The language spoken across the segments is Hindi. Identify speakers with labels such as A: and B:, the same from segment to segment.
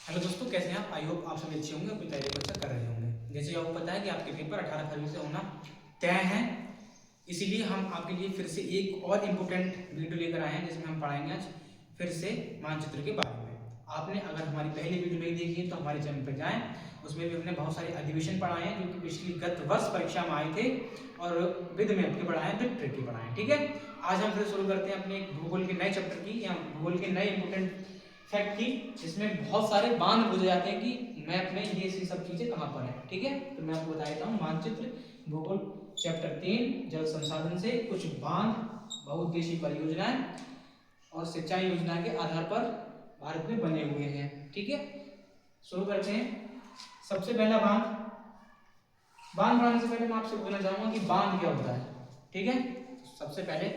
A: हेलो दोस्तों, कैसे हैं आप? आई होप आप सभी अच्छे होंगे, अपनी तैयारी को अच्छा कर रहे होंगे। जैसे आपको पता है कि आपके पेपर 18 फरवरी से होना तय है, इसीलिए हम आपके लिए फिर से एक और इम्पोर्टेंट वीडियो लेकर आए हैं जिसमें हम पढ़ाएंगे आज फिर से मानचित्र के बारे में। आपने अगर हमारी पहली वीडियो नहीं देखी है तो हमारे चैनल पर जाएं, उसमें भी हमने बहुत सारे अधिवेशन पढ़ाए हैं जो कि पिछली गत वर्ष परीक्षा में आए थे और विद मैप के पढ़ाए, विद ट्रिक के पढ़ाए। ठीक है, आज हम फिर शुरू करते हैं अपने भूगोल के नए चैप्टर की या भूगोल के नए इंपोर्टेंट फैक्ट की, जिसमें बहुत सारे बांध पूछे जाते हैं कि मैप में ये सब चीजें कहाँ पर है। ठीक है, तो मैं आपको बता देता हूँ मानचित्र भूगोल चैप्टर 3 जल संसाधन से कुछ बांध, बहुउद्देशीय परियोजनाएं और सिंचाई योजना के आधार पर भारत में बने हुए हैं। ठीक है, शुरू करते हैं। सबसे पहला बांध, बांध बनाने से पहले मैं आपसे पूछना चाहूंगा कि बांध क्या होता है। ठीक है, सबसे पहले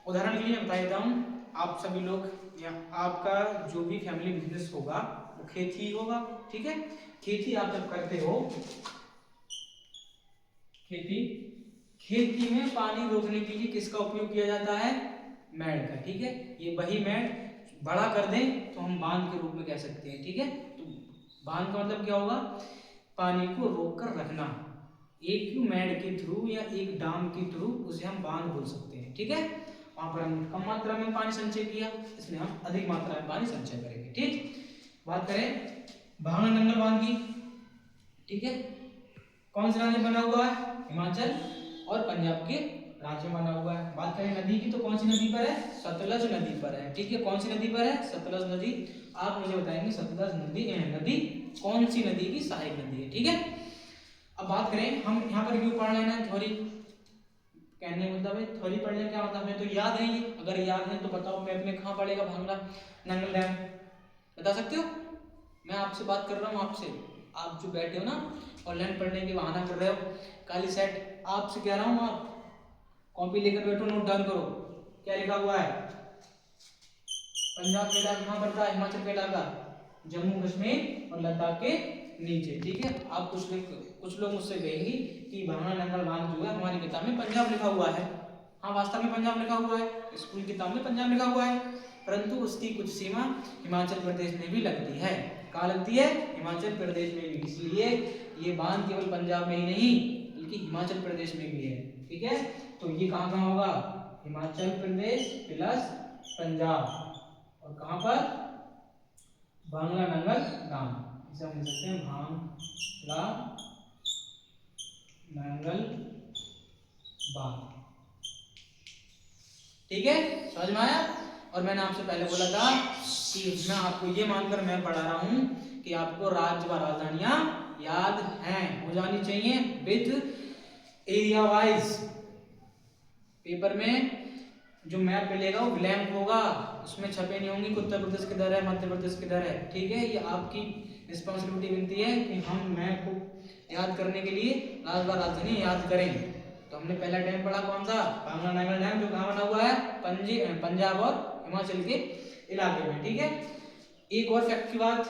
A: उदाहरण के लिए मैं बता देता हूँ, आप सभी लोग या आपका जो भी फैमिली बिजनेस होगा वो खेती होगा। ठीक है, खेती आप जब करते हो, खेती में पानी रोकने के लिए किसका उपयोग किया जाता है? मैड का। ठीक है, ये वही मैड बड़ा कर दें तो हम बांध के रूप में कह सकते हैं। ठीक है, तो बांध का मतलब क्या होगा? पानी को रोक कर रखना। एक मैड के थ्रू या एक डाम के थ्रू उसे हम बांध बोल सकते हैं। ठीक है, वहां पर हम कम मात्रा में पानी संचय किया, इसलिए हम अधिक मात्रा में पानी संचय करेंगे। ठीक, बात करें भांगड़ा नंगल बांध की। ठीक है, कौन से राज्य बना हुआ है? हिमाचल और पंजाब के राज्य बना हुआ है। बात करें नदी की, तो कौन सी नदी पर है? सतलज नदी पर है। ठीक है, कौन सी नदी पर है? सतलज नदी। आप मुझे बताएंगे सतलज नदी कौन सी नदी की सहायक नदी है। ठीक है, अब बात करें हम यहाँ पर क्यों पढ़ लेना है थ्योरी, कहने मतलब है थ्योरी पढ़ने क्या मतलब है, तो याद है ये? अगर याद है तो बताओ मैप में कहाँ पड़ेगा भांगड़ा नंगल डैम? बता सकते हो? मैं आपसे बात कर रहा हूँ, आपसे, आप जो बैठे हो ना ऑनलाइन पढ़ने के बहाना कर रहे हो काली सेट, आपसे कह रहा हूँ, आप कॉपी लेकर बैठो, नोट डाउन करो। क्या लिखा हुआ है? पंजाब का इलाका कहाँ पड़ता है? हिमाचल का इलाका, जम्मू कश्मीर और लद्दाख के नीचे। ठीक है, आप कुछ लोग मुझसे कहेंगे कि भांगड़ा नंगल बांध जो है हमारी किताब में पंजाब लिखा हुआ है। हाँ, वास्तव में पंजाब लिखा हुआ है, स्कूल की किताब में पंजाब लिखा हुआ है, परंतु उसकी कुछ सीमा हिमाचल प्रदेश में भी लगती है। कहाँ लगती है? हिमाचल प्रदेश में भी। इसलिए ये बांध केवल पंजाब में ही नहीं बल्कि हिमाचल प्रदेश में भी है। ठीक है, तो ये कहाँ कहाँ होगा? हिमाचल प्रदेश प्लस पंजाब, और कहाँ पर? भांगड़ा नंगल डाम, इसे हम लिख सकते हैं भांगड़ा नंगल बांध। ठीक है, समझ में आया? और मैंने आपसे पहले बोला था कि मैं आपको ये मानकर मैं पढ़ा रहा हूं कि आपको राज्य व राजधानियां याद हैं, हो जानी चाहिए विद एरिया वाइज। पेपर में जो मैप मिलेगा वो ब्लैंक होगा, उसमें छपे नहीं होंगे कि उत्तर प्रदेश किधर है, मध्य प्रदेश किधर है। ठीक है, ये आपकी रिस्पॉन्सिबिलिटी बनती है कि हम मैप को याद करने के लिए राज्य व राजधानी याद करें। तो हमने पहला डैम पढ़ा कौन सा? भांगड़ा नंगल डैम, जो कहाँ बना हुआ है? पंजाब और हिमाचल के इलाके में। ठीक है, एक और फैक्ट की बात,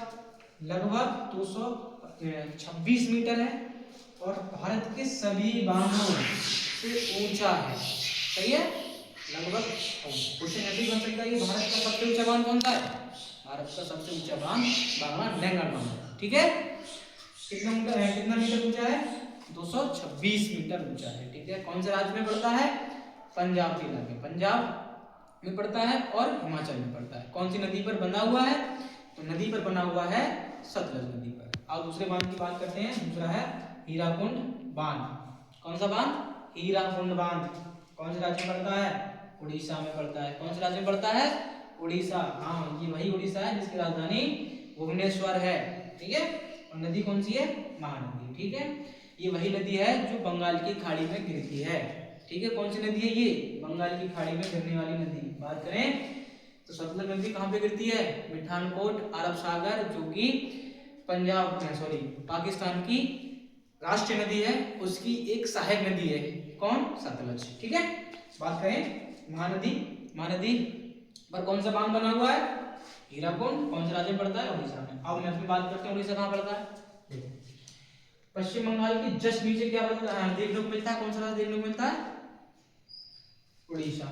A: लगभग 226 मीटर है और भारत के सभी बांधों से ऊंचा है। सही है, लगभग क्वेश्चन ऐसे ही बन सकता है कि भारत का सबसे ऊंचा बांध कौन सा है? भारत का सबसे ऊंचा बांध भांगड़ा नंगल बांध। ठीक है, कितना मीटर है? कितना मीटर ऊंचा है? 226 मीटर ऊंचा है। ठीक है, कौन से राज्य में पड़ता है? पंजाब के इलाके, पंजाब में पड़ता है और हिमाचल में पड़ता है। कौन सी नदी पर बना हुआ है? तो नदी पर बना हुआ है सतलज नदी पर। अब दूसरे बांध की बात करते हैं, दूसरा है हीराकुंड बांध। कौन सा बांध? हीराकुंड बांध। कौन से राज्य में पड़ता है? उड़ीसा में पड़ता है। कौन से राज्य में पड़ता है? उड़ीसा। हाँ, ये वही उड़ीसा है जिसकी राजधानी भुवनेश्वर है। ठीक है, और नदी कौन सी है? महानदी। ठीक है, ये वही नदी है जो बंगाल की खाड़ी में गिरती है। ठीक है, कौन सी नदी है ये? बंगाल की खाड़ी में गिरने वाली नदी। बात करें तो सतलज नदी कहाँ पे गिरती है? मिठानकोट, अरब सागर, जो कि पंजाब सॉरी पाकिस्तान की राष्ट्रीय नदी है, उसकी एक सहायक नदी है। कौन? सतलज। ठीक है, बात करें महानदी, महानदी पर कौन सा बांध बना हुआ है? हीराकुंड। कौन से राज्य में पड़ता है? उड़ीसा में। अब मैं अपनी बात करते हैं, उड़ीसा कहाँ पड़ता है? देखो, पश्चिम बंगाल के जस्ट नीचे क्या देखने को मिलता है? कौन सा राज्य देखने को मिलता है? उड़ीसा।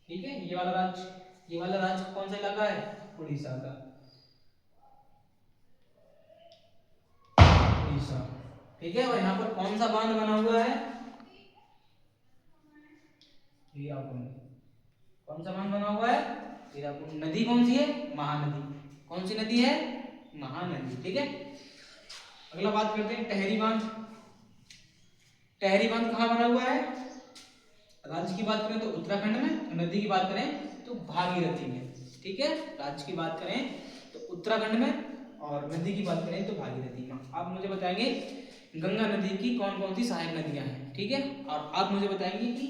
A: ठीक है, ये वाला राज्य कौन सा इलाका है? उड़ीसा का। दूसरा। ठीक है, और यहाँ पर कौन सा बांध बना हुआ है, कौन सा बांध बना हुआ है, नदी कौन सी है, महानदी। कौन सी नदी है, महानदी। ठीक है, अगला बात करते हैं टहरी बांध। टहरी बांध कहाँ बना हुआ है, राज्य की बात करें तो उत्तराखंड में, नदी की बात करें तो भागीरथी में। ठीक है, राज्य की बात करें तो उत्तराखंड में और नदी की बात करें तो भागीरथी में। आप मुझे बताएंगे गंगा नदी की कौन कौन सी सहायक नदियां हैं। ठीक है, और आप मुझे बताएंगे कि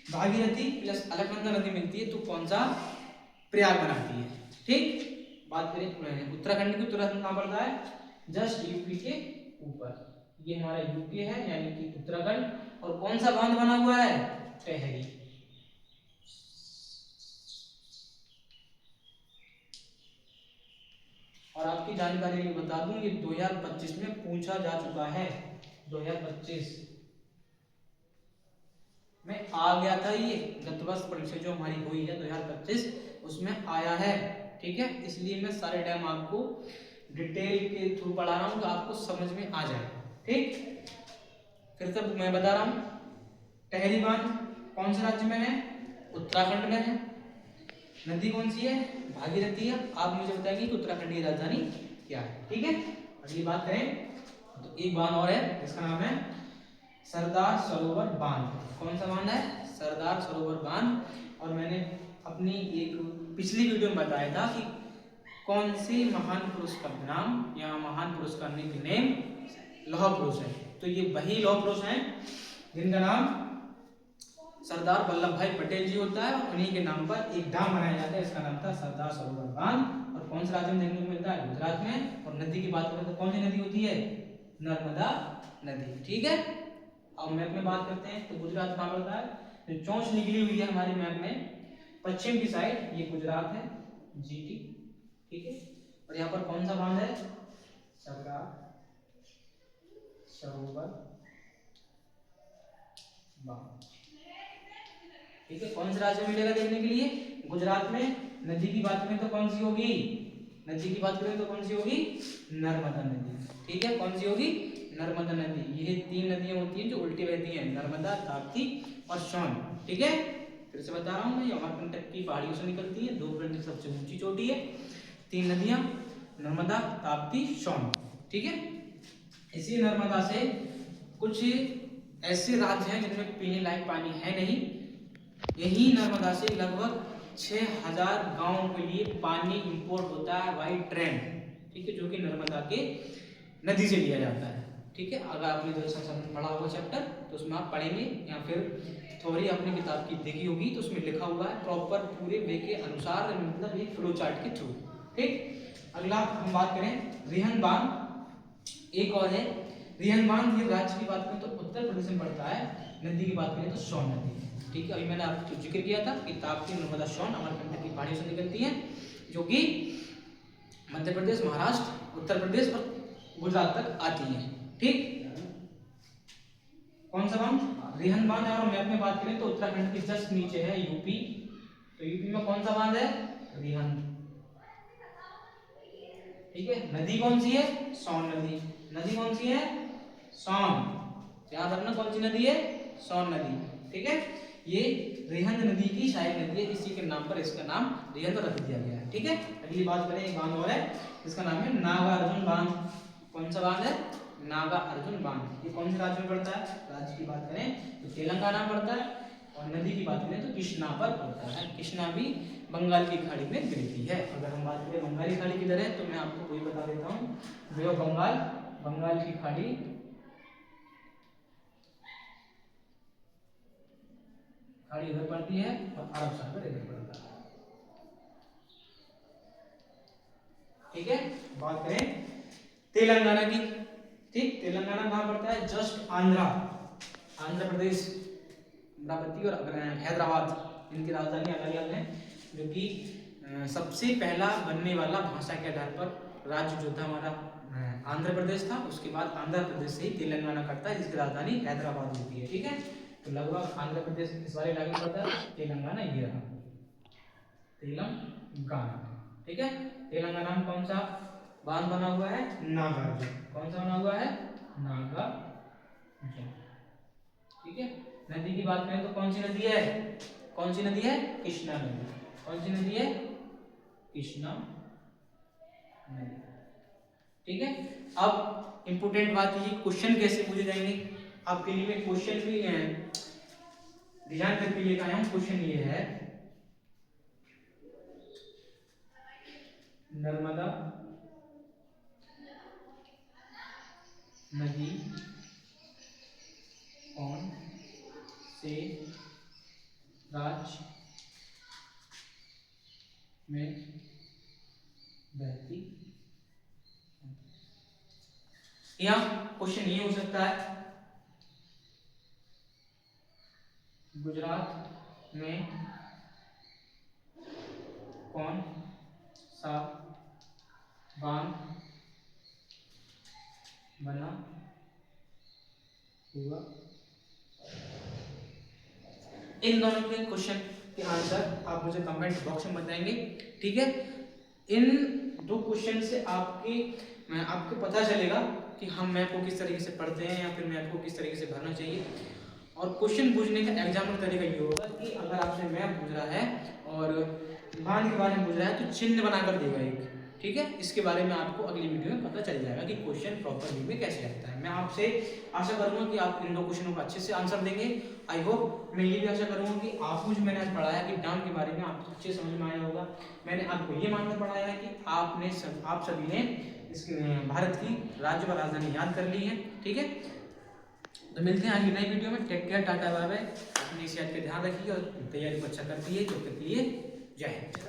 A: भागीरथी प्लस अलकनंदा नदी मिलती है तो कौन सा प्रयाग बनाती है। ठीक, बात करें उत्तराखंड की, उत्तराखंड कहाँ पड़ता है, जस्ट यूपी के ऊपर। ये हमारा यूपी है यानी कि उत्तराखंड। और कौन सा बांध बना हुआ है, टहरी। और आपकी जानकारी में बता दूं, ये 2025 में पूछा जा चुका है। 2025 में आ गया था ये, गत वर्ष परीक्षा जो हमारी हुई है 2025 उसमें आया है। ठीक है, इसलिए मैं सारे टाइम आपको डिटेल के थ्रू पढ़ा रहा हूँ तो आपको समझ में आ जाए। ठीक, फिर से मैं बता रहा हूँ, टहरी बांध कौन से राज्य में है, उत्तराखंड में है। नदी कौन सी है, भागीरथी है। आप मुझे बताएंगे कि उत्तराखंड की राजधानी क्या है। ठीक है, अगली बात करें तो एक बांध और है जिसका नाम है सरदार सरोवर बांध। कौन सा बांध है, सरदार सरोवर बांध। और मैंने अपनी एक पिछली वीडियो में बताया था कि कौन से महान पुरुष का नाम या महान पुरुष का नेम लौह पुरुष है। तो ये वही लौह पुरुष हैं जिनका नाम सरदार वल्लभ भाई पटेल जी होता है। उन्हीं के नाम पर एक डैम बनाया जाता है, इसका नाम था सरदार सरोवर बांध। और कौन से राज्य में देखने को मिलता है, गुजरात में। और नदी की बात करें तो कौन सी नदी होती है, नर्मदा नदी। ठीक है, अब मैप में बात करते हैं तो गुजरात कहाँ पड़ता है, जो चोंच निकली हुई है हमारे मैप में पश्चिम की साइड, ये गुजरात है, जीटी। ठीक है, और यहाँ पर कौन सा बांध है, सरदार सरोवर बांध। ठीक है, कौन से राज्य में मिलेगा देखने के लिए, गुजरात में। नदी की बात करें तो कौन सी होगी, नदी की बात करें तो कौन सी होगी, नर्मदा नदी। ठीक है, कौन सी होगी, नर्मदा नदी। ये तीन नदियां होती हैं जो उल्टी बहती हैं, नर्मदा, ताप्ती और सोन। ठीक है, फिर से बता रहा हूँ मैं, ये अमरकंटक की पहाड़ियों से निकलती है, 2 की सबसे ऊंची चोटी है। 3 नदियां, नर्मदा, ताप्ती, सोन। ठीक है, इसी नर्मदा से कुछ ऐसे राज्य हैं जिनमें पीने लायक पानी है नहीं। यही नर्मदा से लगभग 6000 गांवों के लिए पानी इंपोर्ट होता है बाई ट्रेन। ठीक है, जो कि नर्मदा के नदी से लिया जाता है। ठीक है, अगर आपने जल संसाधन पढ़ा होगा चैप्टर तो उसमें आप पढ़ेंगे, या फिर थोड़ी अपनी किताब की देखी होगी तो उसमें लिखा हुआ है प्रॉपर पूरे वे के अनुसार, मतलब एक फ्लो चार्ट के थ्रू। ठीक, अगला हम बात करें रिहन बांध। एक और है रिहन बांध, ये राज्य की बात करें तो उत्तर प्रदेश में पड़ता है। नदी की बात करें तो सोन नदी। ठीक है, अभी मैंने आपको जिक्र किया था कि ताप्ती, नर्मदा, सोन अमरकंटक की पहाड़ियों से निकलती हैं, जो कि मध्य प्रदेश, महाराष्ट्र, उत्तर प्रदेश और गुजरात तक आती हैं। ठीक, कौन सा बांध, रिहन बांध। और मैप में बात करें तो उत्तराखंड के जस्ट नीचे है यूपी, तो यूपी में कौन सा बांध है, रिहन। ठीक है, नदी कौन सी है, सोन नदी। नदी कौन सी है, सोन। याद रखना कौन सी नदी है, सोन नदी। ठीक है, ये रिहंद नदी की सहायक नदी है, इसी के नाम पर इसका नाम रिहंद रख दिया गया है। ठीक है, अगली बात करें एक बांध और है इसका नाम है नागार्जुन बांध। कौन सा बांध है, नागार्जुन बांध। ये कौन से राज्य में पड़ता है, राज्य की बात करें तो तेलंगाना में पड़ता है। और नदी की बात करें तो कृष्णा पर पड़ता है। कृष्णा भी बंगाल की खाड़ी में गिरती है। अगर हम बात करें बंगाली खाड़ी किधर है तो मैं आपको वही बता देता हूँ, बे ऑफ बंगाल, बंगाल की खाड़ी इधर पड़ती है और अरब सागर इधर पड़ता है। ठीक है, बात करें तेलंगाना की। ठीक, तेलंगाना कहाँ पड़ता है, जस्ट आंध्र प्रदेश, अमरावती और हैदराबाद, इनकी राजधानी अलग अलग है। जो कि सबसे पहला बनने वाला भाषा के आधार पर राज्य जो था हमारा आंध्र प्रदेश था, उसके बाद आंध्र प्रदेश से ही तेलंगाना करता है, जिसकी राजधानी हैदराबाद होती है। ठीक है, तो लगभग आंध्र प्रदेश इस बारे लागू करता है, तेलंगाना ये रहा, तेलंगाना। ठीक है, तेलंगाना में कौन सा बांध बना हुआ है, नागार्जुन। कौन सा बना हुआ है, नागार्जुन। ठीक है, नदी की बात करें तो कौन सी नदी है? कौन सी नदी है? कृष्णा नदी। कौन सी नदी है? कृष्णा नदी। ठीक है, अब इंपोर्टेंट बात ये, क्वेश्चन कैसे पूछे जाएंगे आपके लिए मैं क्वेश्चन भी डिजाइन करके लेकर आया हूं। क्वेश्चन ये है, नर्मदा नदी कौन से राज्य में बहती है? या क्वेश्चन ये हो सकता है, गुजरात में कौन सा बांध बना हुआ? इन दोनों के क्वेश्चन के आंसर आप मुझे कमेंट बॉक्स में बताएंगे। ठीक है, इन दो क्वेश्चन से आपको पता चलेगा कि हम मैप को किस तरीके से पढ़ते हैं या फिर मैप को किस तरीके से भरना चाहिए। और क्वेश्चन पूछने का एग्जाम का तरीका ये होगा कि अगर आपसे मैप पूछ रहा है और बांध के बारे में पूछ रहा है तो चिन्ह बनाकर देगा एक। ठीक है, इसके बारे में आपको अगली वीडियो में पता चल जाएगा कि क्वेश्चन प्रॉपर वे में कैसे आता है। मैं आपसे आशा करूंगा कि आप इन दो क्वेश्चनों का अच्छे से आंसर देंगे। आई होप, मैं ये भी आशा करूंगा कि आपको जो मैंने आज पढ़ाया कि डैम के बारे में आपको अच्छे समझ में आया होगा। मैंने आपको ये मानकर पढ़ाया है कि आप सभी ने इसके भारत की राज्य व राजधानी याद कर ली है। ठीक है, तो मिलते हैं अगली नई वीडियो में। Take care, tata bye bye. अपनी सेहत का ध्यान रखिए और तैयारी को अच्छा करती है जो करती है। जय हिंद।